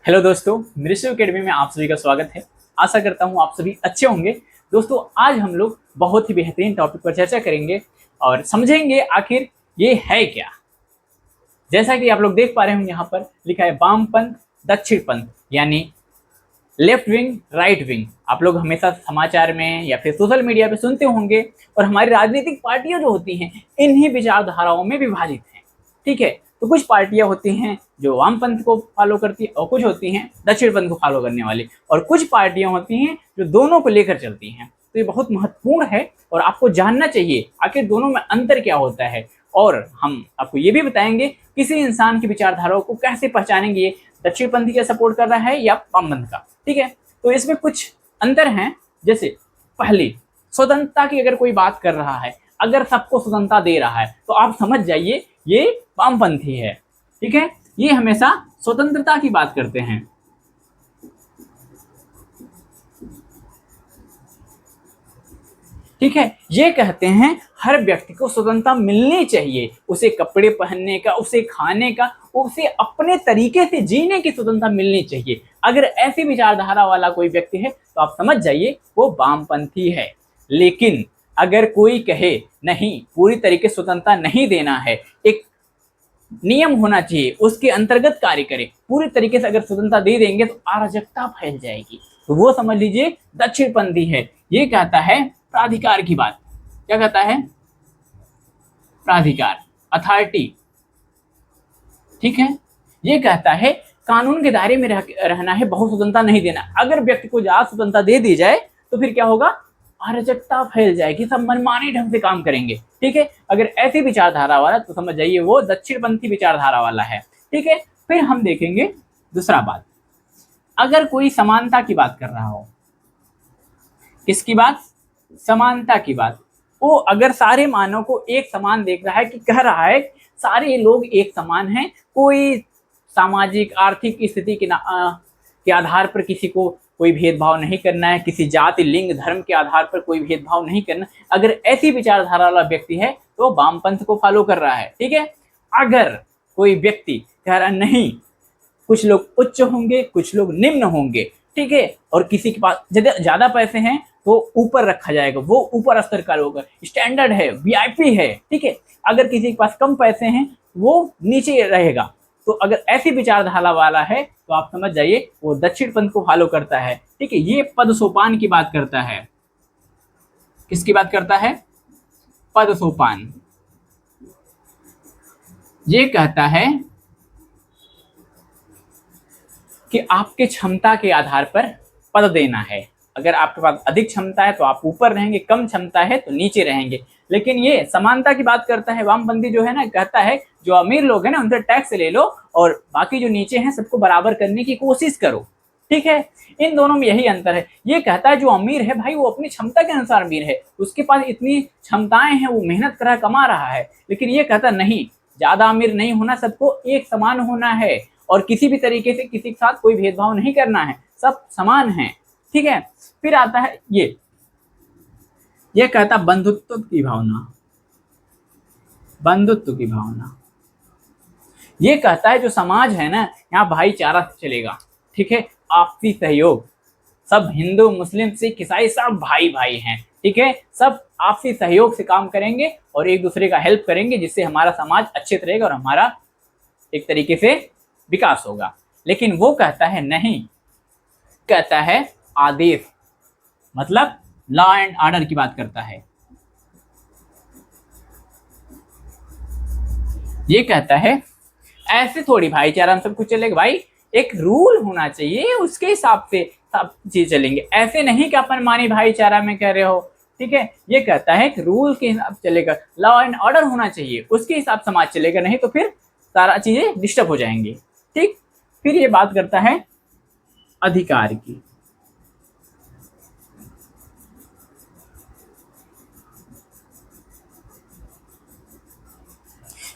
Hello दोस्तों, नृत्य academy में आप सभी का स्वागत है। आशा करता हूँ आप सभी अच्छे होंगे। दोस्तों, आज हम लोग बहुत ही बेहतरीन टॉपिक पर चर्चा करेंगे और समझेंगे आखिर ये है क्या। जैसा कि आप लोग देख पा रहे होंगे, यहाँ पर लिखा है वामपंथ दक्षिणपंथ, यानी लेफ्ट विंग राइट विंग। आप लोग हमेशा समाचार में या फिर सोशल मीडिया पे सुनते होंगे। और हमारी राजनीतिक पार्टियां जो होती हैं, इन्हीं विचारधाराओं में विभाजित हैं। ठीक है, तो कुछ पार्टियां होती हैं जो वामपंथ को फॉलो करती है और कुछ होती हैं दक्षिणपंथ को फॉलो करने वाली, और कुछ पार्टियां होती हैं जो दोनों को लेकर चलती हैं। तो ये बहुत महत्वपूर्ण है और आपको जानना चाहिए आखिर दोनों में अंतर क्या होता है। और हम आपको ये भी बताएंगे किसी इंसान की विचारधाराओं को कैसे पहचानेंगे, ये दक्षिणपंथी का सपोर्ट कर रहा है या वामपंथ का। ठीक है, तो इसमें कुछ अंतर हैं। जैसे पहली, स्वतंत्रता की अगर कोई बात कर रहा है, अगर सबको स्वतंत्रता दे रहा है, तो आप समझ जाइए ये वामपंथी है। ठीक है, ये हमेशा स्वतंत्रता की बात करते हैं। ठीक है, ये कहते हैं हर व्यक्ति को स्वतंत्रता मिलनी चाहिए, उसे कपड़े पहनने का, उसे खाने का, उसे अपने तरीके से जीने की स्वतंत्रता मिलनी चाहिए। अगर ऐसी विचारधारा वाला कोई व्यक्ति है तो आप समझ जाइए वो वामपंथी है। लेकिन अगर कोई कहे नहीं, पूरी तरीके से स्वतंत्रता नहीं देना है, एक नियम होना चाहिए, उसके अंतर्गत कार्य करें, पूरी तरीके से अगर स्वतंत्रता दे देंगे तो अराजकता फैल जाएगी, तो वो समझ लीजिए दक्षिणपंथी है। ये कहता है प्राधिकार की बात। क्या कहता है? प्राधिकार, अथॉरिटी। ठीक है, ये कहता है कानून के दायरे में रहना है, बहुत स्वतंत्रता नहीं देना। अगर व्यक्ति को ज्यादा स्वतंत्रता दे दी जाए तो फिर क्या होगा? अराजकता फैल जाएगी, सब मनमानी ढंग से काम करेंगे। ठीक है, अगर ऐसी विचारधारा वाला तो समझ जाइए वो दक्षिणपंथी विचारधारा वाला है। ठीक है, फिर हम देखेंगे दूसरा बात, अगर कोई समानता की बात कर रहा हो। किसकी बात? समानता की बात। वो अगर सारे मानव को एक समान देख रहा है, कि कह रहा है सारे लोग एक समान हैं, कोई सामाजिक आर्थिक स्थिति के आधार पर किसी को कोई भेदभाव नहीं करना है, किसी जाति लिंग धर्म के आधार पर कोई भेदभाव नहीं करना। अगर ऐसी विचारधारा वाला व्यक्ति है तो वामपंथ को फॉलो कर रहा है। ठीक है, अगर कोई व्यक्ति कह रहा नहीं, कुछ लोग उच्च होंगे, कुछ लोग निम्न होंगे, ठीक है, और किसी के पास ज्यादा पैसे हैं तो ऊपर रखा जाएगा, वो ऊपर स्तर का लोग स्टैंडर्ड है, वीआईपी है। ठीक है, अगर किसी के पास कम पैसे हैं वो नीचे रहेगा। तो अगर ऐसी विचारधारा वाला है तो आप समझ जाइए वो दक्षिणपंथ को फॉलो करता है। ठीक है, ये पद सोपान की बात करता है। किसकी बात करता है? पद सोपान। ये कहता है कि आपके क्षमता के आधार पर पद देना है। अगर आपके पास अधिक क्षमता है तो आप ऊपर रहेंगे, कम क्षमता है तो नीचे रहेंगे। लेकिन ये समानता की बात करता है। वामपंथी जो है ना, कहता है जो अमीर लोग हैं ना उनसे टैक्स ले लो और बाकी जो नीचे हैं सबको बराबर करने की कोशिश करो। ठीक है, इन दोनों में यही अंतर है। ये कहता है जो अमीर है भाई वो अपनी क्षमता के अनुसार अमीर है, उसके पास इतनी क्षमताएं हैं, वो मेहनत कर रहा कमा रहा है। लेकिन ये कहता नहीं, ज्यादा अमीर नहीं होना, सबको एक समान होना है और किसी भी तरीके से किसी के साथ कोई भेदभाव नहीं करना है, सब समान हैं। ठीक है, फिर आता है ये कहता बंधुत्व की भावना। बंधुत्व की भावना ये कहता है जो समाज है ना, यहाँ भाईचारा से चलेगा। ठीक है, आपसी सहयोग, सब हिंदू मुस्लिम सिख ईसाई सब भाई भाई हैं। ठीक है, सब आपसी सहयोग से काम करेंगे और एक दूसरे का हेल्प करेंगे, जिससे हमारा समाज अच्छे से रहेगा और हमारा एक तरीके से विकास होगा। लेकिन वो कहता है नहीं, कहता है आदेश, मतलब लॉ एंड ऑर्डर की बात करता है। ये कहता है ऐसे थोड़ी भाईचारा सब कुछ चलेगा भाई, एक रूल होना चाहिए, उसके हिसाब से सब चीज चलेंगे। ऐसे नहीं कि अपन मानी भाईचारा में कह रहे हो। ठीक है, ये कहता है कि रूल के हिसाब से चलेगा, लॉ एंड ऑर्डर होना चाहिए, उसके हिसाब से समाज चलेगा, नहीं तो फिर सारा चीजें डिस्टर्ब हो जाएंगी। ठीक, फिर ये बात करता है अधिकार की।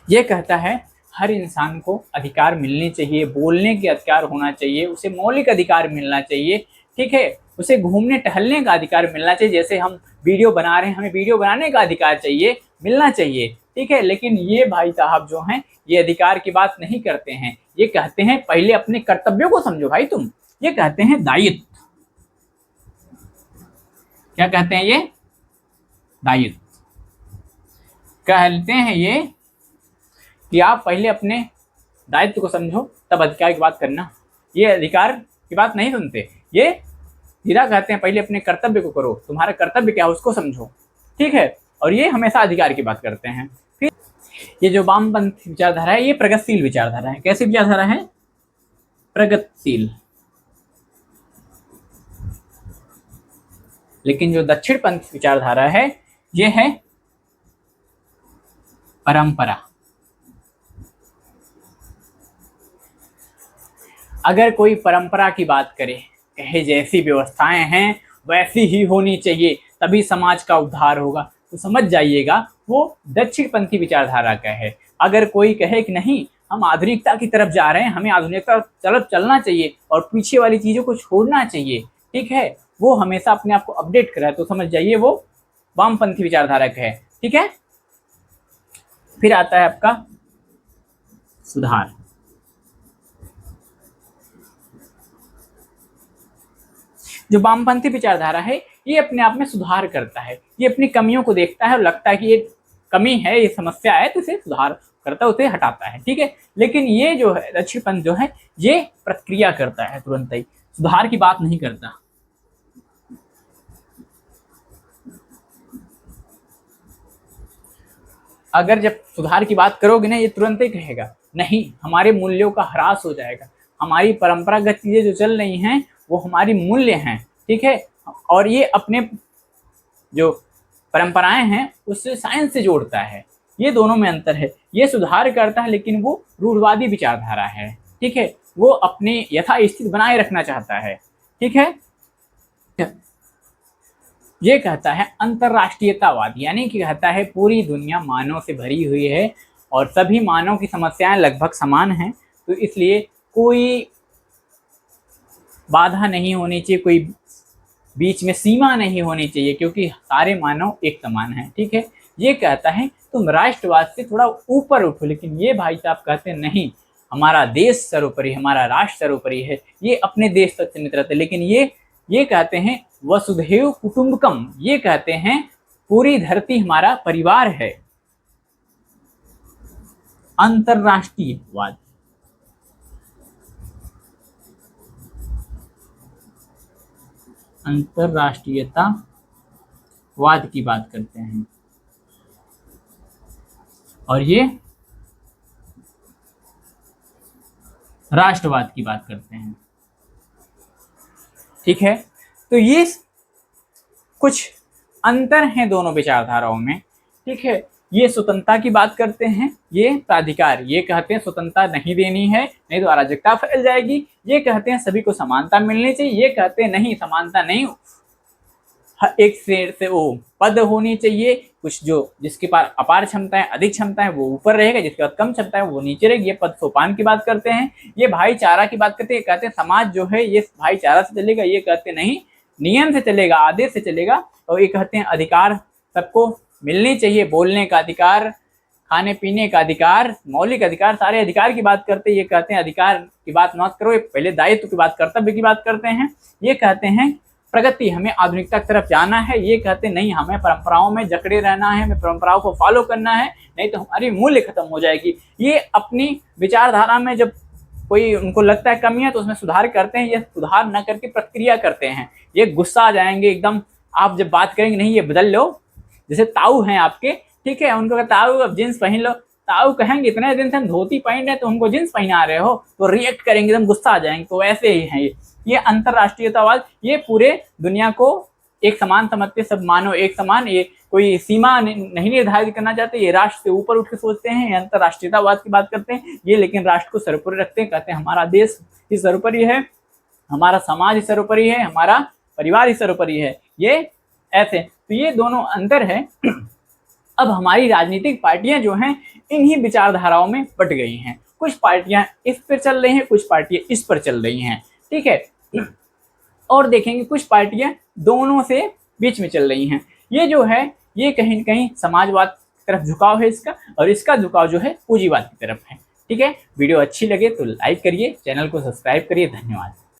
ये कहता है हर इंसान को अधिकार मिलनी चाहिए, बोलने के अधिकार होना चाहिए, उसे मौलिक अधिकार मिलना चाहिए। ठीक है, उसे घूमने टहलने का अधिकार मिलना चाहिए। जैसे हम वीडियो बना रहे हैं, हमें वीडियो बनाने का अधिकार चाहिए, मिलना चाहिए। ठीक है, लेकिन ये भाई साहब जो हैं ये अधिकार की बात नहीं करते हैं, ये कहते हैं पहले अपने कर्तव्यों को समझो भाई तुम। ये कहते हैं दायित्व। क्या कहते हैं ये? दायित्व। कहते हैं ये कि आप पहले अपने दायित्व को समझो तब अधिकार की बात करना। ये अधिकार की बात नहीं सुनते। ये सीधा कहते हैं पहले अपने कर्तव्य को करो, तुम्हारा कर्तव्य क्या है उसको समझो, ठीक है। और ये हमेशा अधिकार की बात करते हैं। फिर ये जो वामपंथी विचारधारा है ये प्रगतिशील विचारधारा है। कैसी विचारधारा है? प्रगतिशील। लेकिन जो दक्षिणपंथी विचारधारा है ये है परंपरा। अगर कोई परंपरा की बात करे, कहे जैसी व्यवस्थाएं हैं वैसी ही होनी चाहिए तभी समाज का उद्धार होगा, तो समझ जाइएगा वो दक्षिणपंथी विचारधारा का है। अगर कोई कहे कि नहीं हम आधुनिकता की तरफ जा रहे हैं, हमें आधुनिकता तरफ चलना चाहिए और पीछे वाली चीज़ों को छोड़ना चाहिए, ठीक है, वो हमेशा अपने आप को अपडेट कराए, तो समझ जाइए वो वामपंथी विचारधारा का है, ठीक है। फिर आता है आपका सुधार। जो वामपंथी विचारधारा है ये अपने आप में सुधार करता है। ये अपनी कमियों को देखता है और लगता है कि ये कमी है, ये समस्या है, तो इसे सुधार करता है, उसे हटाता है, ठीक है। लेकिन ये जो है दक्षिणपंथ जो है ये प्रक्रिया करता है, तुरंत ही सुधार की बात नहीं करता। अगर जब सुधार की बात करोगे ना ये तुरंत ही कहेगा नहीं हमारे मूल्यों का ह्रास हो जाएगा, हमारी परंपरागत चीजें जो चल रही हैं वो हमारी मूल्य हैं, ठीक है। और ये अपने जो परंपराएं हैं उससे साइंस से जोड़ता है। ये दोनों में अंतर है। ये सुधार करता है लेकिन वो रूढ़वादी विचारधारा है, ठीक है। वो अपने यथास्थिति बनाए रखना चाहता है, ठीक है। ये कहता है अंतर्राष्ट्रीयतावाद, यानी कि कहता है पूरी दुनिया मानव से भरी हुई है और सभी मानव की समस्याएं लगभग समान हैं, तो इसलिए कोई बाधा नहीं होनी चाहिए, कोई बीच में सीमा नहीं होनी चाहिए, क्योंकि सारे मानव एक समान हैं, ठीक है। ये कहता है तुम राष्ट्रवाद से थोड़ा ऊपर उठो, लेकिन ये भाई साहब कहते हैं नहीं हमारा देश सर्वोपरि, हमारा राष्ट्र सर्वोपरि है। ये अपने देश तक सीमित रहते हैं, लेकिन ये कहते हैं वसुधैव कुटुंबकम। ये कहते हैं पूरी धरती हमारा परिवार है। अंतर्राष्ट्रीयवाद, अंतर्राष्ट्रीयतावाद की बात करते हैं और ये राष्ट्रवाद की बात करते हैं, ठीक है। तो ये कुछ अंतर हैं दोनों विचारधाराओं में, ठीक है। ये स्वतंत्रता की बात करते हैं, ये प्राधिकार, ये कहते हैं स्वतंत्रता नहीं देनी है नहीं तो अराजकता फैल जाएगी। ये कहते हैं सभी को समानता मिलनी चाहिए, ये कहते हैं नहीं समानता नहीं, एक से वो पद होनी चाहिए, कुछ जो जिसके पास अपार क्षमता है अधिक क्षमता है वो ऊपर रहेगा, जिसके पास कम क्षमता है वो नीचे रहेगी। ये पद सोपान की बात करते हैं। ये भाईचारा की बात करते हैं, कहते हैं समाज जो है ये भाईचारा से चलेगा, ये कहते नहीं नियम से चलेगा, आदेश से चलेगा। और ये कहते हैं अधिकार सबको मिलनी चाहिए, बोलने का अधिकार, खाने पीने का अधिकार, मौलिक अधिकार, सारे अधिकार की बात करते हैं। ये कहते हैं अधिकार की बात मत करो, ये पहले दायित्व की बात, कर्तव्य की बात करते हैं। ये कहते हैं प्रगति, हमें आधुनिकता की तरफ जाना है। ये कहते नहीं हमें परंपराओं में जकड़े रहना है, हमें परंपराओं को फॉलो करना है, नहीं तो हमारी मूल्य खत्म हो जाएगी। ये अपनी विचारधारा में जब कोई उनको लगता है कमी है तो उसमें सुधार करते हैं। ये सुधार न करके प्रक्रिया करते हैं। ये गुस्सा आ जाएंगे एकदम, आप जब बात करेंगे नहीं ये बदल लो, जैसे ताऊ हैं आपके, ठीक है, उनको ताऊ अब जींस पहन लो, ताऊ कहेंगे इतने दिन से हम धोती पहन रहे तो हमको जींस पहना रहे हो, तो रिएक्ट करेंगे, एकदम गुस्सा आ जाएंगे। तो ऐसे ही है ये अंतर्राष्ट्रीयतावाद, ये पूरे दुनिया को एक समान समझते, सब मानव एक समान, ये कोई सीमा नहीं निर्धारित करना चाहते, ये राष्ट्र से ऊपर उठ के सोचते हैं, ये अंतर्राष्ट्रीयतावाद की बात करते हैं। ये लेकिन राष्ट्र को सर्वोपरि रखते हैं, कहते हैं हमारा देश ही सर्वोपरि है, हमारा समाज ही सर्वोपरि है, हमारा परिवार ही सर्वोपरि है। ये ऐसे, तो ये दोनों अंतर है। अब हमारी राजनीतिक पार्टियां जो हैं इन्हीं विचारधाराओं में बट गई हैं। कुछ पार्टियां इस पर चल रही हैं, कुछ पार्टियां इस पर चल रही हैं, ठीक है। और देखेंगे कुछ पार्टियां दोनों से बीच में चल रही हैं। ये जो है ये कहीं न कहीं समाजवाद की तरफ झुकाव है इसका, और इसका झुकाव जो है पूंजीवाद की तरफ है। ठीक है, वीडियो अच्छी लगे तो लाइक करिए, चैनल को सब्सक्राइब करिए। धन्यवाद।